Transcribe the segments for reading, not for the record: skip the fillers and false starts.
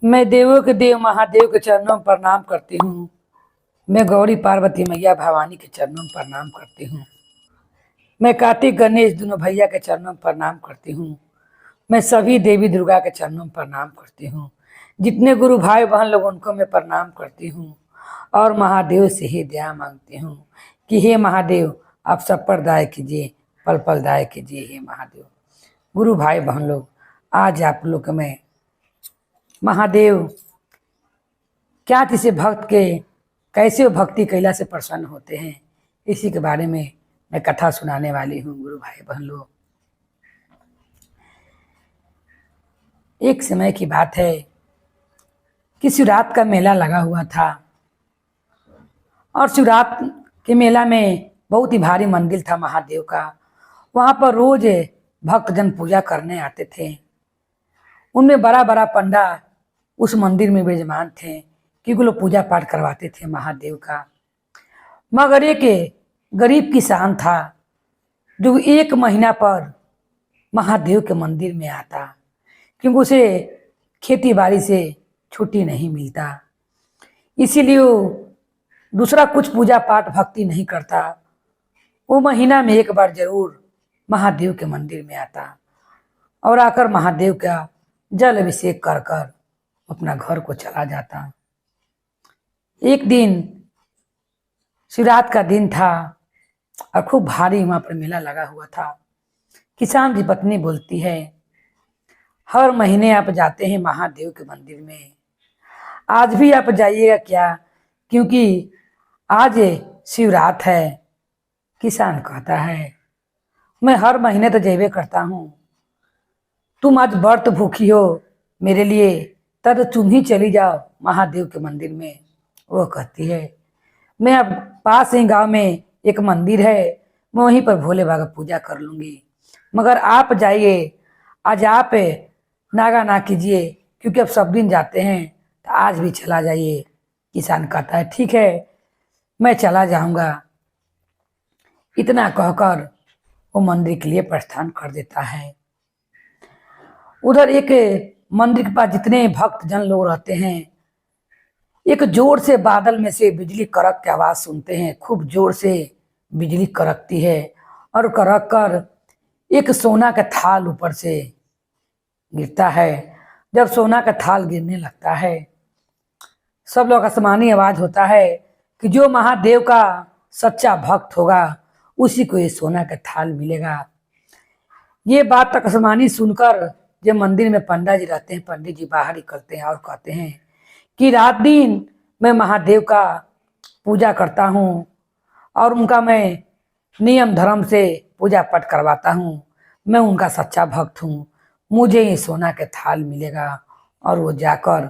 मैं देवों के देव महादेव के चरणों में प्रणाम करती हूँ। मैं गौरी पार्वती मैया भवानी के चरणों में प्रणाम करती हूँ। मैं कार्तिक गणेश दोनों भैया के चरणों में प्रणाम करती हूँ। मैं सभी देवी दुर्गा के चरणों में प्रणाम करती हूँ। जितने गुरु भाई बहन लोग उनको मैं प्रणाम करती हूँ और महादेव से ही दया मांगती हूँ कि हे महादेव आप सब पर दया कीजिए, पल पल दया कीजिए हे महादेव। गुरु भाई बहन लोग, आज आप लोग को मैं महादेव क्या किसी भक्त के कैसे वो भक्ति कैला से प्रसन्न होते हैं, इसी के बारे में मैं कथा सुनाने वाली हूँ। गुरु भाई बहन लोग, एक समय की बात है कि शिवरात का मेला लगा हुआ था और शिवरात के मेला में बहुत ही भारी मंदिर था महादेव का। वहाँ पर रोज भक्तजन पूजा करने आते थे। उनमें बड़ा बड़ा पंडा उस मंदिर में विराजमान थे क्योंकि लोग पूजा पाठ करवाते थे महादेव का। मगर एक गरीब किसान था जो एक महीना पर महादेव के मंदिर में आता, क्योंकि उसे खेती बाड़ी से छुट्टी नहीं मिलता, इसीलिए वो दूसरा कुछ पूजा पाठ भक्ति नहीं करता। वो महीना में एक बार जरूर महादेव के मंदिर में आता और आकर महादेव का जल अभिषेक कर कर अपना घर को चला जाता। एक दिन शिवरात का दिन था और खूब भारी वहां पर मेला लगा हुआ था। किसान की पत्नी बोलती है, हर महीने आप जाते हैं महादेव के मंदिर में, आज भी आप जाइएगा क्या, क्योंकि आज शिवरात है। किसान कहता है, मैं हर महीने तो जेबे करता हूँ, तुम आज व्रत भूखी हो मेरे लिए, तब तुम ही चली जाओ महादेव के मंदिर में। वो कहती है, मैं अब पास ही गांव में एक मंदिर है, मैं वहीं पर भोले बाबा पूजा कर लूंगी, मगर आप जाइए, आज आप नागा ना कीजिए, क्योंकि अब सब दिन जाते हैं तो आज भी चला जाइए। किसान कहता है, ठीक है मैं चला जाऊंगा। इतना कहकर वो मंदिर के लिए प्रस्थान कर देता है। उधर एक मंदिर के पास जितने भक्त जन लोग रहते हैं, एक जोर से बादल में से बिजली कड़क की आवाज सुनते हैं। खूब जोर से बिजली कड़कती है और कड़क कर एक सोना का थाल ऊपर से गिरता है। जब सोना का थाल गिरने लगता है, सब लोग आसमानी आवाज होता है कि जो महादेव का सच्चा भक्त होगा उसी को ये सोना का थाल मिलेगा। ये बात आसमानी सुनकर जब मंदिर में पंडा जी रहते हैं, पंडित जी बाहर निकलते हैं और कहते हैं कि रात दिन मैं महादेव का पूजा करता हूँ और उनका मैं नियम धर्म से पूजा पाठ करवाता हूँ, मैं उनका सच्चा भक्त हूँ, मुझे ये सोना के थाल मिलेगा। और वो जाकर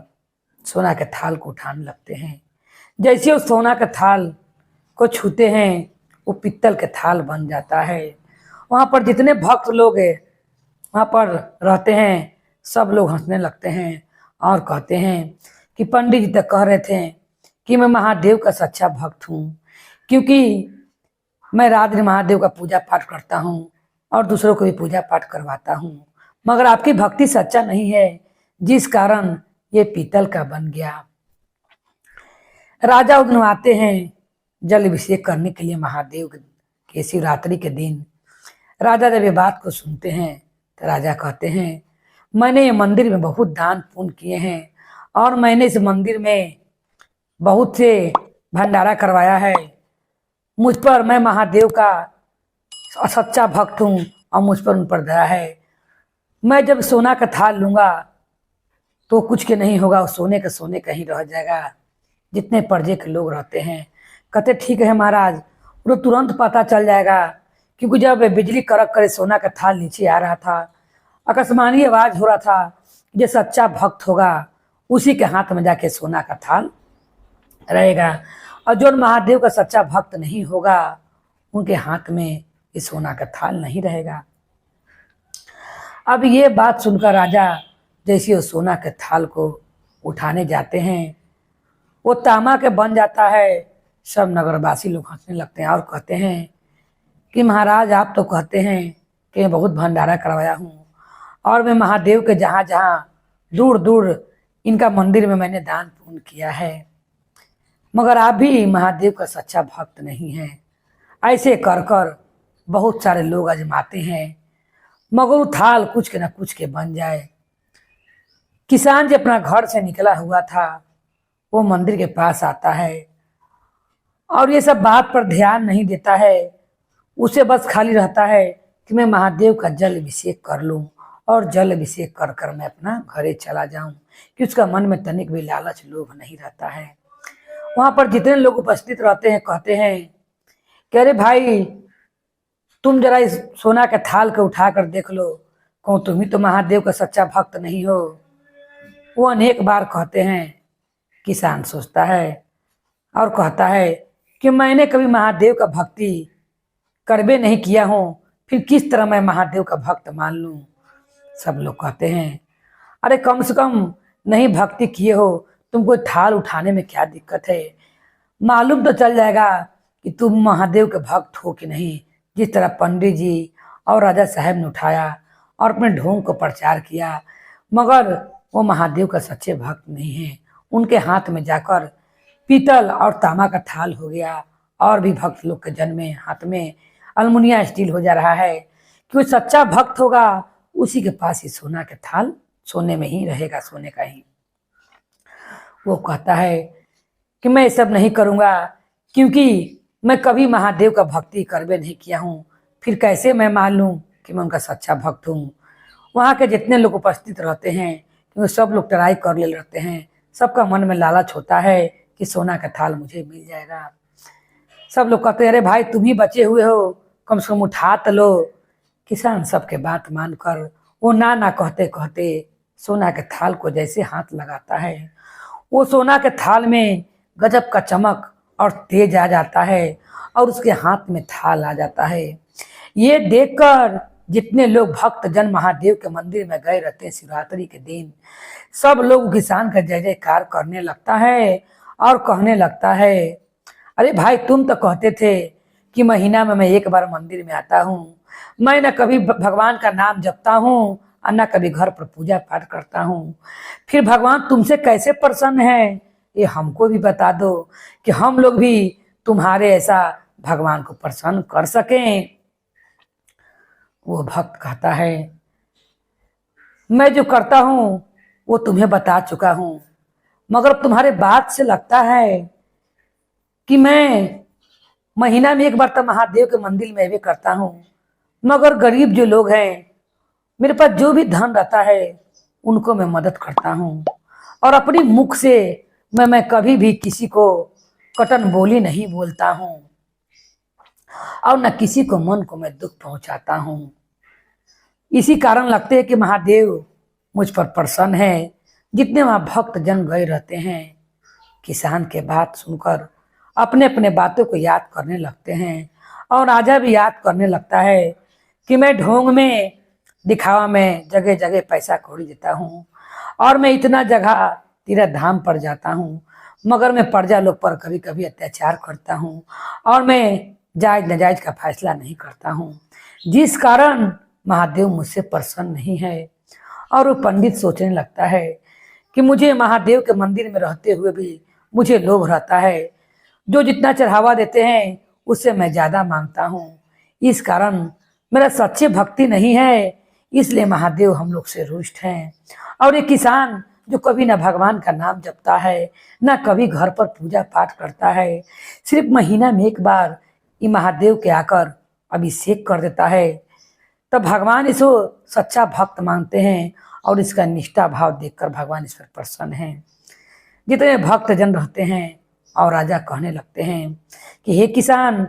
सोना के थाल को उठाने लगते हैं। जैसे वो सोना के थाल को छूते हैं, वो पित्तल के थाल बन जाता है। वहाँ पर जितने भक्त लोग हैं वहाँ पर रहते हैं, सब लोग हंसने लगते हैं और कहते हैं कि पंडित जी तक कह रहे थे कि मैं महादेव का सच्चा भक्त हूँ, क्योंकि मैं रात दिन महादेव का पूजा पाठ करता हूँ और दूसरों को भी पूजा पाठ करवाता हूँ, मगर आपकी भक्ति सच्चा नहीं है, जिस कारण ये पीतल का बन गया। राजा उन आते हैं जल अभिषेक करने के लिए महादेव के शिवरात्रि के दिन। राजा जब ये बात को सुनते हैं तो राजा कहते हैं, मैंने ये मंदिर में बहुत दान पुण्य किए हैं और मैंने इस मंदिर में बहुत से भंडारा करवाया है, मुझ पर, मैं महादेव का सच्चा भक्त हूँ और मुझ पर उन पर दया है। मैं जब सोना का थाल लूँगा तो कुछ के नहीं होगा, सोने का ही रह जाएगा। जितने प्रजे के लोग रहते हैं कहते ठीक है महाराज, वो तुरंत पता चल जाएगा, क्योंकि जब बिजली कड़क करे सोना का थाल नीचे आ रहा था, आकाशवाणी आवाज हो रहा था, जो सच्चा भक्त होगा उसी के हाथ में जाके सोना का थाल रहेगा, और जो महादेव का सच्चा भक्त नहीं होगा उनके हाथ में ये सोना का थाल नहीं रहेगा। अब ये बात सुनकर राजा जैसे वो सोना के थाल को उठाने जाते हैं, वो तामा के बन जाता है। सब नगरवासी लोग हंसने लगते हैं और कहते हैं कि महाराज आप तो कहते हैं कि मैं बहुत भंडारा करवाया हूँ और मैं महादेव के जहाँ जहाँ दूर दूर इनका मंदिर में मैंने दान पुण्य किया है, मगर आप भी महादेव का सच्चा भक्त नहीं हैं। ऐसे कर कर बहुत सारे लोग आजमाते हैं, मगर वो थाल कुछ के न कुछ के बन जाए। किसान जो अपना घर से निकला हुआ था, वो मंदिर के पास आता है और ये सब बात पर ध्यान नहीं देता है। उसे बस खाली रहता है कि मैं महादेव का जल अभिषेक कर लूं और जल अभिषेक कर कर मैं अपना घरे चला जाऊं, कि उसका मन में तनिक भी लालच लोभ नहीं रहता है। वहां पर जितने लोग उपस्थित रहते हैं कहते हैं कि अरे भाई, तुम जरा इस सोना के थाल को उठा कर देख लो, कहूँ तुम ही तो महादेव का सच्चा भक्त नहीं हो। वो अनेक बार कहते हैं। किसान सोचता है और कहता है कि मैंने कभी महादेव का भक्ति करबे नहीं किया हूँ, फिर किस तरह मैं महादेव का भक्त मान लूँ। सब लोग कहते हैं अरे कम से कम नहीं भक्ति किए हो, तुमको थाल उठाने में क्या दिक्कत है, मालूम तो चल जाएगा कि तुम महादेव के भक्त हो कि नहीं। जिस तरह पंडित जी और राजा साहब ने उठाया और अपने ढोंग को प्रचार किया, मगर वो महादेव का सच्चे भक्त नहीं है। उनके हाथ में जाकर पीतल और तांबा का थाल हो गया, और भी भक्त लोग के जन्म में हाथ में अल्मुनिया स्टील हो जा रहा है कि वो सच्चा भक्त होगा उसी के पास ही सोना के थाल सोने में ही रहेगा, सोने का ही। वो कहता है कि मैं ये सब नहीं करूँगा, क्योंकि मैं कभी महादेव का भक्ति करबे नहीं किया हूँ, फिर कैसे मैं मान लूँ कि मैं उनका सच्चा भक्त हूँ। वहाँ के जितने लोग उपस्थित रहते हैं, क्योंकि सब लोग ट्राई कर ले रहते हैं, सबका मन में लालच होता है कि सोना का थाल मुझे मिल जाएगा। सब लोग कहते हैं अरे भाई, तुम ही बचे हुए हो, कम से कम उठा तो लो। किसान सबके बात मानकर वो ना कहते कहते सोना के थाल को जैसे हाथ लगाता है, वो सोना के थाल में गजब का चमक और तेज आ जाता है और उसके हाथ में थाल आ जाता है। ये देखकर जितने लोग भक्त जन महादेव के मंदिर में गए रहते हैं शिवरात्रि के दिन, सब लोग किसान का जय जयकार करने लगता है और कहने लगता है अरे भाई, तुम तो कहते थे कि महीना में मैं एक बार मंदिर में आता हूँ, मैं न कभी भगवान का नाम जपता हूँ और न कभी घर पर पूजा पाठ करता हूँ, फिर भगवान तुमसे कैसे प्रसन्न है, ये हमको भी बता दो कि हम लोग भी तुम्हारे ऐसा भगवान को प्रसन्न कर सकें। वो भक्त कहता है मैं जो करता हूँ वो तुम्हें बता चुका हूँ, मगर तुम्हारे बात से लगता है कि मैं महीना में एक बार तो महादेव के मंदिर में भी करता हूँ, मगर गरीब जो लोग हैं, मेरे पास जो भी धन रहता है उनको मैं मदद करता हूँ, और अपनी मुख से मैं कभी भी किसी को कटन बोली नहीं बोलता हूँ और न किसी को मन को मैं दुख पहुंचाता हूँ। इसी कारण लगते हैं कि महादेव मुझ पर प्रसन्न है। जितने वहाँ भक्त जन गए रहते हैं, किसान के बात सुनकर अपने अपने बातों को याद करने लगते हैं, और राजा भी याद करने लगता है कि मैं ढोंग में दिखावा में जगह जगह पैसा कौड़ी देता हूँ, और मैं इतना जगह तीर्थ धाम पर जाता हूँ, मगर मैं प्रजा लोग पर कभी कभी अत्याचार करता हूँ और मैं जायज नाजायज का फैसला नहीं करता हूँ, जिस कारण महादेव मुझसे प्रसन्न नहीं है। और वो पंडित सोचने लगता है कि मुझे महादेव के मंदिर में रहते हुए भी मुझे लोभ रहता है, जो जितना चढ़ावा देते हैं उससे मैं ज़्यादा मांगता हूँ, इस कारण मेरा सच्ची भक्ति नहीं है, इसलिए महादेव हम लोग से रुष्ट हैं। और ये किसान जो कभी ना भगवान का नाम जपता है, ना कभी घर पर पूजा पाठ करता है, सिर्फ महीना में एक बार ये महादेव के आकर अभिषेक कर देता है, तब भगवान इसको सच्चा भक्त मानते हैं और इसका निष्ठा भाव देखकर भगवान इस पर प्रसन्न हैं। जितने भक्त जन रहते हैं और राजा कहने लगते हैं कि हे किसान,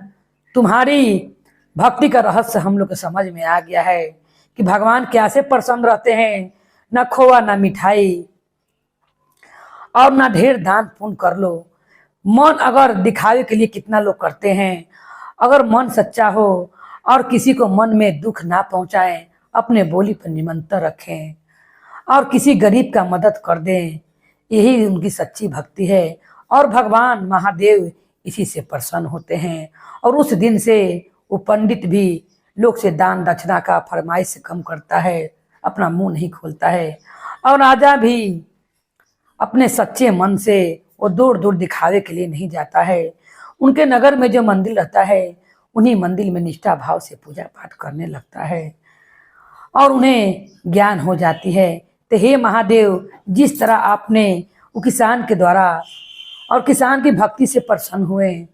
तुम्हारी भक्ति का रहस्य हम लोग को समझ में आ गया है कि भगवान कैसे प्रसन्न रहते हैं। ना खोआ ना मिठाई और ना ढेर दान पुण्य कर लो, मन अगर दिखावे के लिए कितना लोग करते हैं, अगर मन सच्चा हो और किसी को मन में दुख ना पहुंचाएं, अपने बोली पर निमंत्रण रखें और किसी गरीब का मदद कर दें, यही उनकी सच्ची भक्ति है। और भगवान महादेव इसी से प्रसन्न होते हैं, और उस दिन से वो पंडित भी लोग से दान दक्षिणा का फरमाइश कम करता है, अपना मुंह नहीं खोलता है। और राजा भी अपने सच्चे मन से वो दूर दूर दिखावे के लिए नहीं जाता है। उनके नगर में जो मंदिर रहता है उन्हीं मंदिर में निष्ठा भाव से पूजा पाठ करने लगता है और उन्हें ज्ञान हो जाती है। तो हे महादेव, जिस तरह आपने वो किसान के द्वारा और किसान की भक्ति से प्रसन्न हुए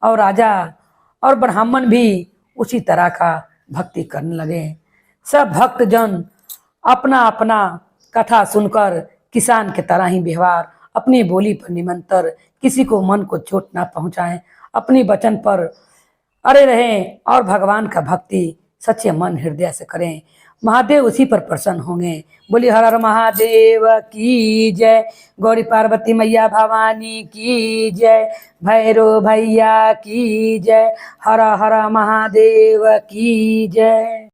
और राजा और ब्राह्मण भी उसी तरह का भक्ति करने लगे। सब भक्तजन अपना अपना कथा सुनकर किसान के तरह ही व्यवहार, अपनी बोली पर निमंत्रण, किसी को मन को चोट ना पहुंचाएं, अपनी वचन पर अड़े रहें और भगवान का भक्ति सच्चे मन हृदय से करें। महादेव उसी पर प्रसन्न होंगे। बोली हर हर महादेव की जय, गौरी पार्वती मैया भवानी की जय, भैरव भैया की जय, हर हर महादेव की जय।